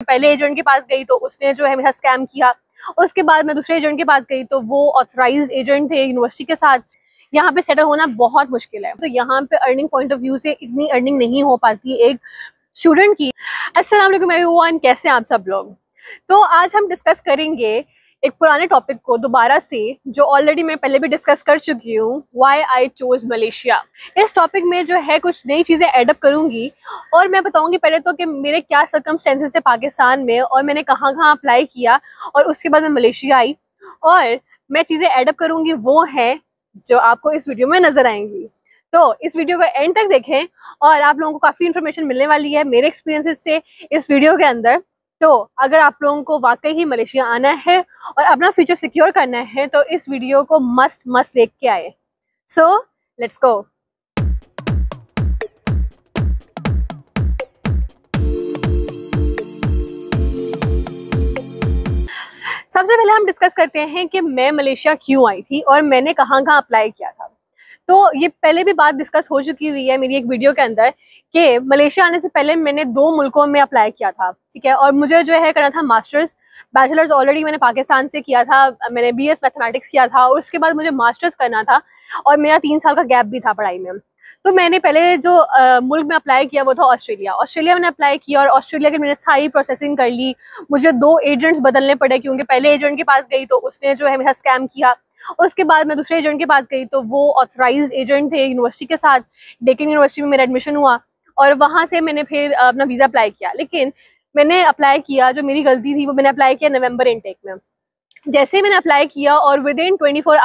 पहले एजेंट के पास गई तो उसने जो है मेरा स्कैम किया। उसके बाद मैं दूसरे एजेंट के पास गई तो वो ऑथराइज्ड एजेंट थे यूनिवर्सिटी के साथ। यहाँ पे सेटल होना बहुत मुश्किल है, तो यहाँ पे अर्निंग पॉइंट ऑफ व्यू से इतनी अर्निंग नहीं हो पाती एक स्टूडेंट की। अस्सलाम वालेकुम एवरीवन, कैसे हैं आप सब लोग। तो आज हम डिस्कस करेंगे एक पुराने टॉपिक को दोबारा से, जो ऑलरेडी मैं पहले भी डिस्कस कर चुकी हूँ, व्हाई आई चोज मलेशिया। इस टॉपिक में जो है कुछ नई चीज़ें एडअप करूँगी और मैं बताऊँगी पहले तो कि मेरे क्या सर्कमस्टेंसेस है पाकिस्तान में और मैंने कहाँ कहाँ अप्लाई किया और उसके बाद मैं मलेशिया आई। और मैं चीज़ें एडअप करूँगी वो हैं जो आपको इस वीडियो में नज़र आएंगी। तो इस वीडियो को एंड तक देखें और आप लोगों को काफ़ी इन्फॉर्मेशन मिलने वाली है मेरे एक्सपीरियंसेस से इस वीडियो के अंदर। तो अगर आप लोगों को वाकई ही मलेशिया आना है और अपना फ्यूचर सिक्योर करना है तो इस वीडियो को मस्ट देख के आए। So let's go. सबसे पहले हम डिस्कस करते हैं कि मैं मलेशिया क्यों आई थी और मैंने कहाँ कहाँ अप्लाई किया था। तो ये पहले भी बात डिस्कस हो चुकी हुई है मेरी एक वीडियो के अंदर कि मलेशिया आने से पहले मैंने 2 मुल्कों में अप्लाई किया था, ठीक है। और मुझे जो है करना था मास्टर्स। बैचलर्स ऑलरेडी मैंने पाकिस्तान से किया था, मैंने BS मैथमेटिक्स किया था और उसके बाद मुझे मास्टर्स करना था और मेरा 3 साल का गैप भी था पढ़ाई में। तो मैंने पहले जो मुल्क में अप्लाई किया वो था ऑस्ट्रेलिया। ऑस्ट्रेलिया मैंने अप्लाई किया और ऑस्ट्रेलिया की मैंने सारी प्रोसेसिंग कर ली। मुझे 2 एजेंट्स बदलने पड़े क्योंकि पहले एजेंट के पास गई तो उसने जो है मेरा स्कैम किया। उसके बाद मैं दूसरे एजेंट के पास गई तो वो ऑथराइज्ड एजेंट थे यूनिवर्सिटी के साथ। डेक्कन यूनिवर्सिटी में मेरा एडमिशन हुआ और वहाँ से मैंने फिर अपना वीज़ा अप्लाई किया। लेकिन मैंने अप्लाई किया, जो मेरी गलती थी वो मैंने अप्लाई किया नवंबर इनटेक में। जैसे ही मैंने अप्लाई किया और विद इन 24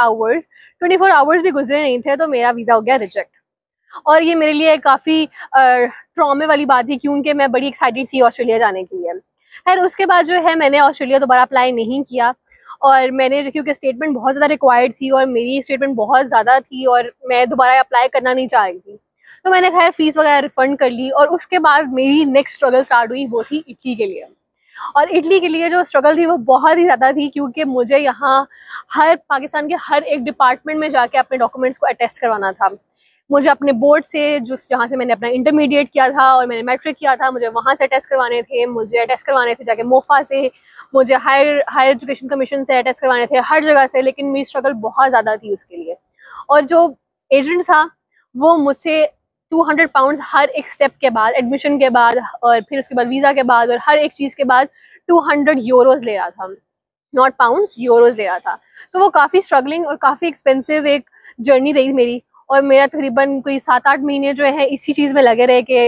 आवर्स भी गुजरे नहीं थे तो मेरा वीज़ा हो गया रिजेक्ट। और ये मेरे लिए काफ़ी ट्रॉमे वाली बात थी क्योंकि मैं बड़ी एक्साइटेड थी ऑस्ट्रेलिया जाने के लिए। खैर उसके बाद जो है मैंने ऑस्ट्रेलिया दोबारा अप्लाई नहीं किया और मैंने जो, क्योंकि स्टेटमेंट बहुत ज़्यादा रिक्वायर्ड थी और मेरी स्टेटमेंट बहुत ज़्यादा थी और मैं दोबारा अप्लाई करना नहीं चाह रही थी, तो मैंने खैर फीस वगैरह रिफंड कर ली। और उसके बाद मेरी नेक्स्ट स्ट्रगल स्टार्ट हुई, वो थी इटली के लिए। और इटली के लिए जो स्ट्रगल थी वो बहुत ही ज़्यादा थी क्योंकि मुझे यहाँ पाकिस्तान के हर एक डिपार्टमेंट में जाके अपने डॉक्यूमेंट्स को अटेस्ट करवाना था। मुझे अपने बोर्ड से, जो जहाँ से मैंने अपना इंटरमीडिएट किया था और मैंने मैट्रिक किया था, मुझे वहाँ से टेस्ट करवाने थे। मुझे टेस्ट करवाने थे जाके मोफा से, मुझे हायर एजुकेशन कमीशन से टेस्ट करवाने थे, हर जगह से। लेकिन मेरी स्ट्रगल बहुत ज़्यादा थी उसके लिए। और जो एजेंट था वो मुझसे 200 पाउंड्स हर एक स्टेप के बाद, एडमिशन के बाद और फिर उसके बाद वीज़ा के बाद और हर एक चीज़ के बाद 200 यूरोज़ ले रहा था, नॉट पाउंड्स, यूरोज़ ले रहा था। तो वो काफ़ी स्ट्रगलिंग और काफ़ी एक्सपेंसिव एक जर्नी रही मेरी। और मेरा तकरीबन कोई 7-8 महीने जो है इसी चीज़ में लगे रहे कि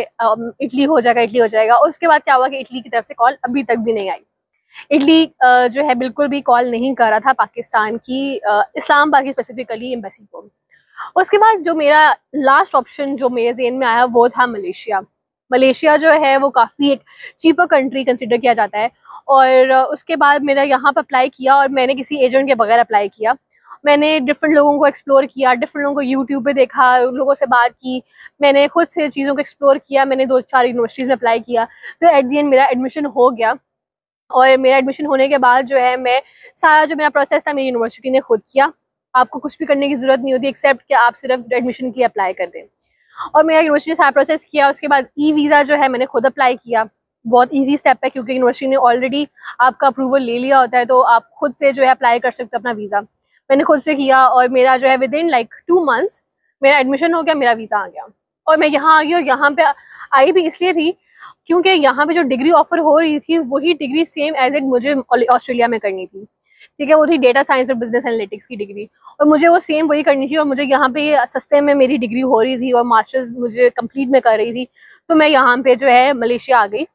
इटली हो जाएगा। और उसके बाद क्या हुआ कि इटली की तरफ से कॉल अभी तक भी नहीं आई। इटली जो है बिल्कुल भी कॉल नहीं कर रहा था पाकिस्तान की, इस्लामाबाद की स्पेसिफिकली एम्बेसी को। उसके बाद जो मेरा लास्ट ऑप्शन जो मेरे ज़हन में आया वो था मलेशिया। मलेशिया जो है वो काफ़ी एक चीपर कंट्री कंसिडर किया जाता है। और उसके बाद मेरा यहाँ पर अप्लाई किया और मैंने किसी एजेंट के बगैर अप्लाई किया। मैंने डिफरेंट लोगों को एक्सप्लोर किया, डिफरेंट लोगों को यूट्यूब पे देखा, उन लोगों से बात की, मैंने खुद से चीज़ों को एक्सप्लोर किया। मैंने 2-4 यूनिवर्सिटीज़ में अप्लाई किया। तो एट दी एंड मेरा एडमिशन हो गया। और मेरा एडमिशन होने के बाद जो है मैं सारा जो मेरा प्रोसेस था मेरी यूनिवर्सिटी ने खुद किया। आपको कुछ भी करने की ज़रूरत नहीं होती एक्सेप्ट कि आप सिर्फ एडमिशन के लिए अप्लाई कर दें। और मेरा यूनिवर्सिटी ने सारा प्रोसेस किया। उसके बाद वीज़ा जो है मैंने खुद अप्लाई किया। बहुत ईजी स्टेप है क्योंकि यूनिवर्सिटी ने ऑलरेडी आपका अप्रूवल ले लिया होता है, तो आप खुद से जो है अप्लाई कर सकते हो अपना वीज़ा। मैंने खुद से किया और मेरा जो है विद इन 2 मंथ्स मेरा एडमिशन हो गया, मेरा वीज़ा आ गया और मैं यहाँ आ गई। और यहाँ पे आई भी इसलिए थी क्योंकि यहाँ पे जो डिग्री ऑफर हो रही थी वही डिग्री सेम एज इट मुझे ऑस्ट्रेलिया में करनी थी, ठीक है। वो थी डेटा साइंस और बिजनेस एनालिटिक्स की डिग्री और मुझे वो सेम वही करनी थी। और मुझे यहाँ पे सस्ते में मेरी डिग्री हो रही थी और मास्टर्स मुझे कंप्लीट में कर रही थी। तो मैं यहाँ पे जो है मलेशिया आ गई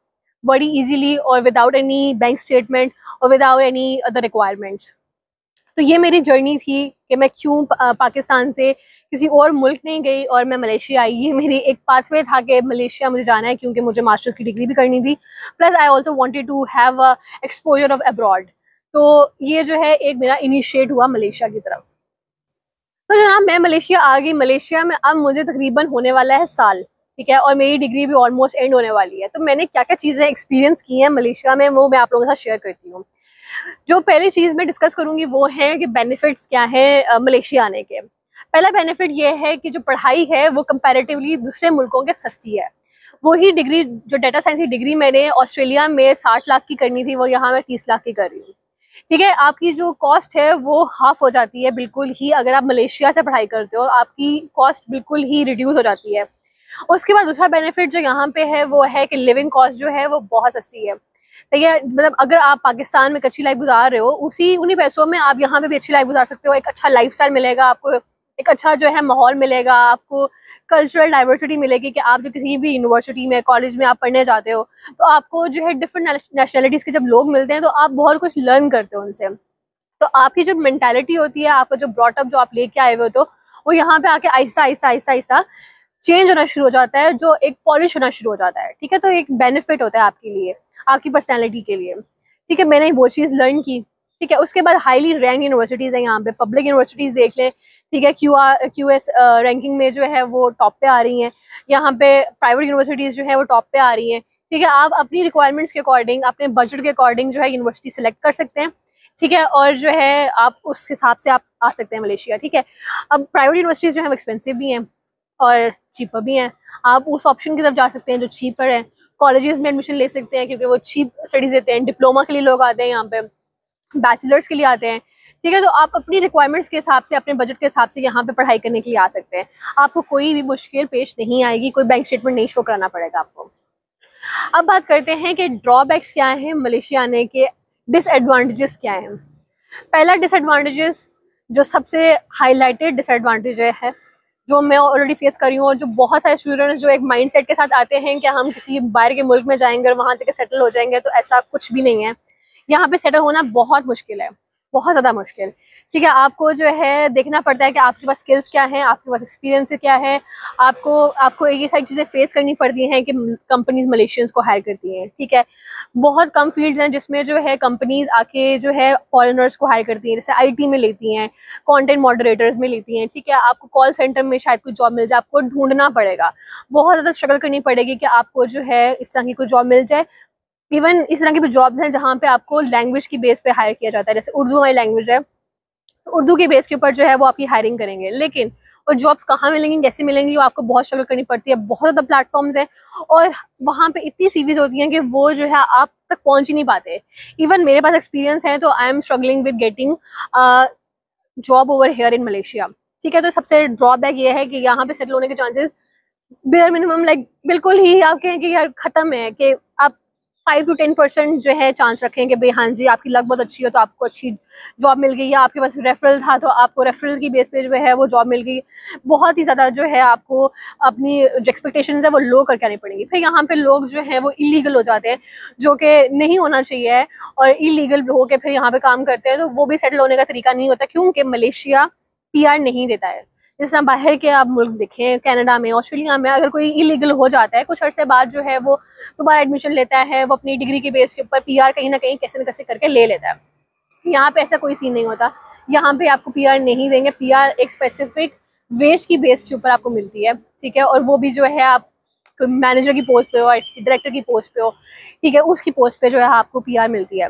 बड़ी इजीली और विदाउट एनी बैंक स्टेटमेंट और विदाउट एनी अदर रिक्वायरमेंट्स। तो ये मेरी जर्नी थी कि मैं क्यों पाकिस्तान से किसी और मुल्क नहीं गई और मैं मलेशिया आई। ये मेरी एक पाथवे था कि मलेशिया मुझे जाना है क्योंकि मुझे मास्टर्स की डिग्री भी करनी थी, plus I also wanted to have exposure of abroad. तो ये जो है एक मेरा इनिशिएट हुआ मलेशिया की तरफ। तो जनाब मैं मलेशिया आ गई। मलेशिया में अब मुझे तकरीबन होने वाला है साल, ठीक है। और मेरी डिग्री भी ऑलमोस्ट एंड होने वाली है। तो मैंने क्या क्या चीज़ें एक्सपीरियंस की हैं मलेशिया में वो मैं आप लोगों के साथ शेयर करती हूँ। जो पहली चीज़ मैं डिस्कस करूँगी वो है कि बेनिफिट्स क्या हैं मलेशिया आने के। पहला बेनिफिट ये है कि जो पढ़ाई है वो कंपैरेटिवली दूसरे मुल्कों के सस्ती है। वही डिग्री जो डाटा साइंस की डिग्री मैंने ऑस्ट्रेलिया में 60 लाख की करनी थी, वो यहाँ मैं 30 लाख की कर रही हूँ। ठीक है, आपकी जो कॉस्ट है वो हाफ हो जाती है बिल्कुल ही। अगर आप मलेशिया से पढ़ाई करते हो आपकी कॉस्ट बिल्कुल ही रिड्यूस हो जाती है। उसके बाद दूसरा बेनिफिट जो यहाँ पे है वो है कि लिविंग कॉस्ट जो है वो बहुत सस्ती है। ठीक है, मतलब अगर आप पाकिस्तान में एक अच्छी लाइफ गुजार रहे हो, उन्हीं पैसों में आप यहाँ पे भी अच्छी लाइफ गुजार सकते हो। एक अच्छा लाइफस्टाइल मिलेगा आपको, एक अच्छा जो है माहौल मिलेगा आपको, कल्चरल डाइवर्सिटी मिलेगी कि आप जो किसी भी यूनिवर्सिटी में कॉलेज में आप पढ़ने जाते हो तो आपको जो है डिफरेंट नेशनलिटीज़ के जब लोग मिलते हैं तो आप बहुत कुछ लर्न करते हो उनसे। तो आपकी जो मेंटालिटी होती है, आपका जो ब्रॉटअप जो आप लेके आए हुए हो, तो वो यहाँ पे आके आहिस्ता आहिस्ता आहिस्ता आहिस्ता चेंज होना शुरू हो जाता है, जो एक पॉलिश होना शुरू हो जाता है। ठीक है, तो एक बेनिफिट होता है आपके लिए, आपकी पर्सनैलिटी के लिए। ठीक है, मैंने वो चीज़ लर्न की। ठीक है, उसके बाद हाईली रैंक यूनिवर्सिटीज़ हैं यहाँ पे, पब्लिक यूनिवर्सिटीज़ देख लें। ठीक है, QS रैंकिंग में जो है वो टॉप पे आ रही हैं। यहाँ पे प्राइवेट यूनिवर्सिटीज़ जो है वो टॉप पे आ रही हैं। ठीक है, आप अपनी रिक्वायरमेंट्स के अकॉर्डिंग, अपने बजट के अकॉर्डिंग जो है यूनिवर्सिटी सेलेक्ट कर सकते हैं। ठीक है, और जो है आप उस हिसाब से आप आ सकते हैं मलेशिया। ठीक है, अब प्राइवेट यूनिवर्सिटीज़ जो है वो एक्सपेंसिव भी हैं और चीपर भी हैं। आप उस ऑप्शन की तरफ जा सकते हैं जो चीपर है। कॉलेजेस में एडमिशन ले सकते हैं क्योंकि वो चीप स्टडीज़ देते हैं। डिप्लोमा के लिए लोग आते हैं यहाँ पे, बैचलर्स के लिए आते हैं। ठीक है, तो आप अपनी रिक्वायरमेंट्स के हिसाब से, अपने बजट के हिसाब से यहाँ पे पढ़ाई करने के लिए आ सकते हैं। आपको कोई भी मुश्किल पेश नहीं आएगी, कोई बैंक स्टेटमेंट नहीं शो कराना पड़ेगा आपको। अब बात करते हैं कि ड्रॉबैक्स क्या हैं मलेशिया आने के, डिसएडवांटेजेस क्या हैं। पहला डिसएडवांटेजेस, जो सबसे हाईलाइटेड डिसएडवांटेज है, जो मैं ऑलरेडी फेस करी हूँ, और जो बहुत सारे स्टूडेंट्स जो एक माइंडसेट के साथ आते हैं कि हम किसी बाहर के मुल्क में जाएंगे और वहाँ जाकर सेटल हो जाएंगे, तो ऐसा कुछ भी नहीं है। यहाँ पे सेटल होना बहुत मुश्किल है, बहुत ज़्यादा मुश्किल। ठीक है, आपको जो है देखना पड़ता है कि आपके पास स्किल्स क्या हैं, आपके पास एक्सपीरियंस क्या है। आपको ये सारी चीज़ें फेस करनी पड़ती हैं कि कंपनीज मलेशियंस को हायर करती हैं। ठीक है, बहुत कम फील्ड्स हैं जिसमें जो है कंपनीज आके जो है फॉरेनर्स को हायर करती हैं। जैसे IT में लेती हैं, कंटेंट मॉडरेटर्स में लेती हैं। ठीक है, आपको कॉल सेंटर में शायद कोई जॉब मिल जाए, आपको ढूंढना पड़ेगा, बहुत ज़्यादा स्ट्रगल करनी पड़ेगी कि आपको जो है इस तरह की कोई जॉब मिल जाए। इवन इस तरह की भी जॉब्स हैं जहाँ पे आपको लैंग्वेज की बेस पे हायर किया जाता है। जैसे उर्दू हमारी लैंग्वेज है, तो उर्दू के बेस के ऊपर जो है वो आपकी हायरिंग करेंगे। लेकिन वो जॉब्स कहाँ मिलेंगी, कैसे मिलेंगी, वो आपको बहुत स्ट्रगल करनी पड़ती है। बहुत ज़्यादा प्लेटफॉर्म्स हैं और वहाँ पे इतनी CVs होती हैं कि वो जो है आप तक पहुँच ही नहीं पाते। इवन मेरे पास एक्सपीरियंस है, तो I am struggling with getting job over here in Malaysia. ठीक है, तो सबसे ड्रॉबैक ये है कि यहाँ पे सेटल होने के चांसेस बेयर मिनिमम, लाइक बिल्कुल ही आप कहें कि यार ख़त्म है, कि आप 5 to 10% जो है चांस रखें कि भाई हाँ जी आपकी लक बहुत अच्छी हो तो आपको अच्छी जॉब मिल गई, या आपके पास रेफरल था तो आपको रेफरल की बेस पे जो है वो जॉब मिल गई। बहुत ही ज़्यादा जो है आपको अपनी जो एक्सपेक्टेशंस है वो लो करके आनी पड़ेंगी। फिर यहाँ पे लोग जो है वो इलीगल हो जाते हैं, जो कि नहीं होना चाहिए, और इलीगल होके फिर यहाँ पे काम करते हैं, तो वो भी सेटल होने का तरीका नहीं होता, क्योंकि मलेशिया PR नहीं देता है। जिस तरह बाहर के आप मुल्क देखें, कनाडा में, ऑस्ट्रेलिया में, अगर कोई इलीगल हो जाता है कुछ अर्से बाद जो है वो दोबारा एडमिशन लेता है, वो अपनी डिग्री के बेस के ऊपर PR कहीं ना कहीं कैसे न कैसे करके ले लेता है। यहाँ पे ऐसा कोई सीन नहीं होता। यहाँ पे आपको PR नहीं देंगे। PR एक स्पेसिफिक वेज की बेस के ऊपर आपको मिलती है। ठीक है, और वो भी जो है आप मैनेजर की पोस्ट पे हो, डायरेक्टर की पोस्ट पे हो, ठीक है, उसकी पोस्ट पे जो है आपको PR मिलती है।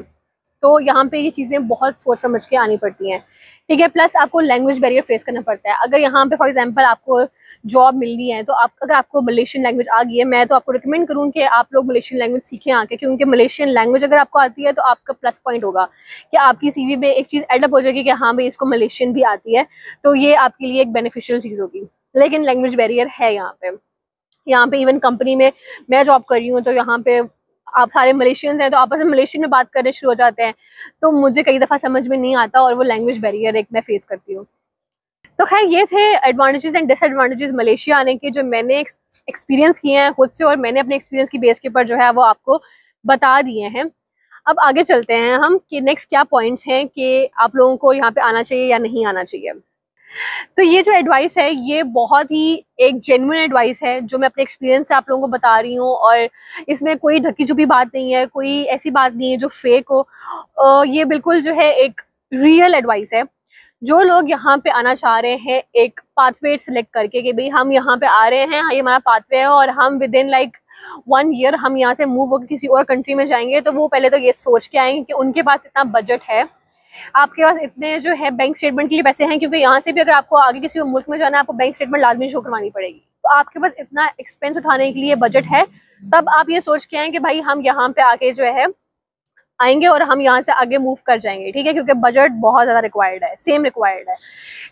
तो यहाँ पे ये चीज़ें बहुत सोच समझ के आनी पड़ती हैं। ठीक है, प्लस आपको लैंग्वेज बैरियर फेस करना पड़ता है। अगर यहाँ पे फॉर एग्जांपल आपको जॉब मिलनी है, तो अगर आपको मलेशियन लैंग्वेज आ गई है, मैं तो आपको रिकमेंड करूँ कि आप लोग मलेशियन लैंग्वेज सीखें आके, क्योंकि मलेशियन लैंग्वेज अगर आपको आती है तो आपका प्लस पॉइंट होगा कि आपकी CV में एक चीज़ एडअप हो जाएगी कि हाँ भाई इसको मलेशियन भी आती है, तो ये आपके लिए एक बेनिफिशियल चीज़ होगी। लेकिन लैंग्वेज बैरियर है यहाँ पे। यहाँ पे इवन कंपनी में मैं जॉब कर रही हूँ, तो यहाँ पे आप सारे मलेशियंस हैं, तो आपस में मलेशियन में बात करने शुरू हो जाते हैं, तो मुझे कई दफ़ा समझ में नहीं आता, और वो लैंग्वेज बैरियर एक मैं फेस करती हूँ। तो खैर ये थे एडवांटेजेस एंड डिसएडवांटेजेस मलेशिया आने के, जो मैंने एक्सपीरियंस किए हैं खुद से, और मैंने अपने एक्सपीरियंस की बेस के ऊपर जो है वो आपको बता दिए हैं। अब आगे चलते हैं हम कि नेक्स्ट क्या पॉइंट्स हैं कि आप लोगों को यहाँ पे आना चाहिए या नहीं आना चाहिए। तो ये जो एडवाइस है ये बहुत ही एक जेन्युइन एडवाइस है, जो मैं अपने एक्सपीरियंस से आप लोगों को बता रही हूँ, और इसमें कोई ढकी छुपी बात नहीं है, कोई ऐसी बात नहीं है जो फेक हो। ये बिल्कुल जो है एक रियल एडवाइस है। जो लोग यहाँ पे आना चाह रहे हैं एक पाथवे सेलेक्ट करके कि भाई हम यहाँ पे आ रहे हैं, ये हमारा पाथवे है, और हम विद इन लाइक 1 year हम यहाँ से मूव होकर किसी और कंट्री में जाएंगे, तो वो पहले तो ये सोच के आएंगे कि उनके पास इतना बजट है आपके पास इतने जो है बैंक स्टेटमेंट के लिए पैसे हैं, क्योंकि यहाँ से भी अगर आपको आगे किसी मुल्क में जाना है आपको बैंक स्टेटमेंट लाजमी शो करवानी पड़ेगी। तो आपके पास इतना एक्सपेंस उठाने के लिए बजट है, तब आप ये सोच के आए कि भाई हम यहाँ पे आके जो है आएंगे और हम यहाँ से आगे मूव कर जाएंगे, ठीक है, क्योंकि बजट बहुत ज़्यादा रिक्वायर्ड है, सेम रिक्वायर्ड है,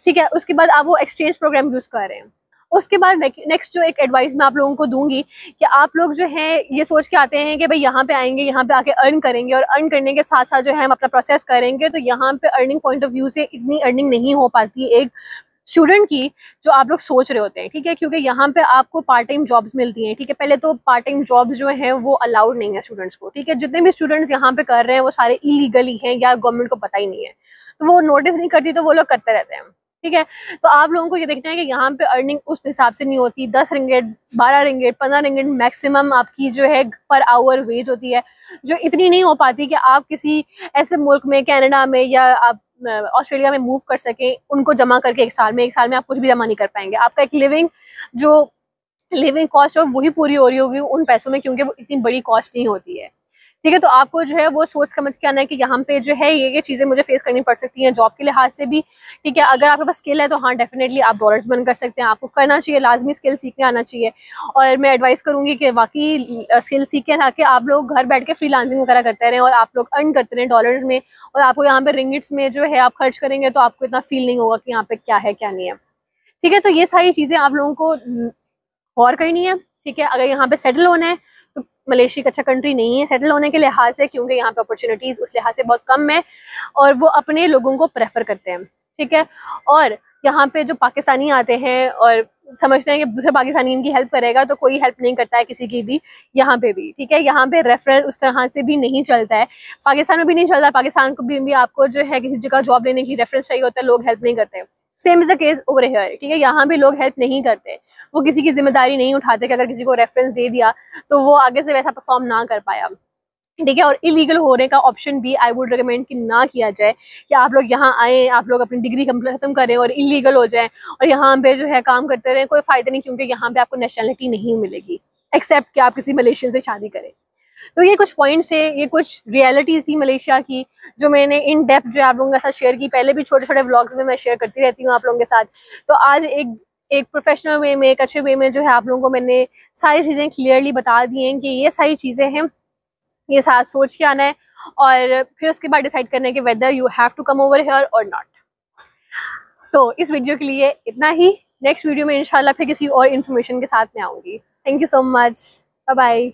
ठीक है। उसके बाद आप वो एक्सचेंज प्रोग्राम यूज़ कर रहे हैं। उसके बाद नेक्स्ट जो एक एडवाइस मैं आप लोगों को दूंगी कि आप लोग जो है ये सोच के आते हैं कि भाई यहाँ पे आएंगे, यहाँ पे आके अर्न करेंगे और अर्न करने के साथ साथ जो है हम अपना प्रोसेस करेंगे, तो यहाँ पे अर्निंग पॉइंट ऑफ व्यू से इतनी अर्निंग नहीं हो पाती एक स्टूडेंट की जो आप लोग सोच रहे होते हैं, ठीक है, क्योंकि यहाँ पे आपको पार्ट टाइम जॉब्स मिलती हैं, ठीक है। पहले तो पार्ट टाइम जॉब्स जो हैं वो अलाउड नहीं है स्टूडेंट्स को, ठीक है। जितने भी स्टूडेंट्स यहाँ पे कर रहे हैं वो सारे इलीगली हैं या गवर्नमेंट को पता ही नहीं है, तो वो नोटिस नहीं करती तो वो लोग करते रहते हैं, ठीक है। तो आप लोगों को ये देखना है कि यहाँ पे अर्निंग उस हिसाब से नहीं होती। 10 रिंगेट, 12 रिंगेट, 15 रिंगेट मैक्सिमम आपकी जो है पर आवर वेज होती है, जो इतनी नहीं हो पाती कि आप किसी ऐसे मुल्क में, कनाडा में या आप ऑस्ट्रेलिया में मूव कर सकें उनको जमा करके एक साल में आप कुछ भी जमा नहीं कर पाएंगे। आपका एक लिविंग कॉस्ट है वही पूरी हो रही होगी उन पैसों में, क्योंकि वो इतनी बड़ी कॉस्ट नहीं होती है, ठीक है। तो आपको जो है वो सोच समझ के आना है कि यहाँ पे जो है ये चीज़ें मुझे फेस करनी पड़ सकती हैं जॉब के लिहाज से भी, ठीक है। अगर आपके पास स्किल है तो हाँ डेफिनेटली आप डॉलर्स बर्न कर सकते हैं, आपको करना चाहिए, लाजमी स्किल सीखने आना चाहिए। और मैं एडवाइस करूँगी कि वाकई स्किल सीखें ताकि आप लोग घर बैठ के फ्रीलांसिंग वगैरह करते रहें और आप लोग अर्न करते रहें डॉलर्स में, और आपको यहाँ पे रिंगिट्स में जो है आप खर्च करेंगे तो आपको इतना फील नहीं होगा कि यहाँ पे क्या है क्या नहीं है, ठीक है। तो ये सारी चीज़ें आप लोगों को गौर करनी है, ठीक है। अगर यहाँ पे सेटल होना है तो मलेशिया एक अच्छा कंट्री नहीं है सेटल होने के लिहाज से, क्योंकि यहाँ पे अपॉर्चुनिटीज़ उस लिहाज से बहुत कम है और वो अपने लोगों को प्रेफर करते हैं, ठीक है। और यहाँ पे जो पाकिस्तानी आते हैं और समझते हैं कि दूसरे पाकिस्तानी इनकी हेल्प करेगा, तो कोई हेल्प नहीं करता है किसी की भी यहाँ पे भी, ठीक है। यहाँ पे रेफरेंस उस तरह से भी नहीं चलता है, पाकिस्तान में भी नहीं चलता। पाकिस्तान को भी आपको जो है किसी जगह जॉब लेने की रेफरेंस चाहिए होता है, लोग हेल्प नहीं करते। Same is the case over here, ठीक है। यहाँ भी लोग हेल्प नहीं करते, वो किसी की जिम्मेदारी नहीं उठाते कि अगर किसी को रेफरेंस दे दिया तो वो आगे से वैसा परफॉर्म ना कर पाया, ठीक है। और इलीगल होने का ऑप्शन भी आई वुड रिकमेंड कि ना किया जाए, कि आप लोग यहाँ आए, आप लोग अपनी डिग्री खत्म करें और इलीगल हो जाएं और यहाँ पे जो है काम करते रहें, कोई फ़ायदा नहीं, क्योंकि यहाँ पे आपको नेशनलिटी नहीं मिलेगी एक्सेप्ट कि आप किसी मलेशियन से शादी करें। तो ये कुछ पॉइंट्स है, ये कुछ रियलिटीज़ थी मलेशिया की जो मैंने इन डेप्थ जो आप लोगों के साथ शेयर की। पहले भी छोटे छोटे व्लॉग्स में मैं शेयर करती रहती हूँ आप लोगों के साथ, तो आज एक प्रोफेशनल वे में, एक अच्छे वे में जो है आप लोगों को मैंने सारी चीज़ें क्लियरली बता दी हैं कि ये सारी चीज़ें हैं, ये साथ सोच के आना है और फिर उसके बाद डिसाइड करना है कि whether you have to come over here और नॉट। तो इस वीडियो के लिए इतना ही, नेक्स्ट वीडियो में इंशाल्लाह फिर किसी और इन्फॉर्मेशन के साथ में आऊँगी। Thank you so much, bye bye.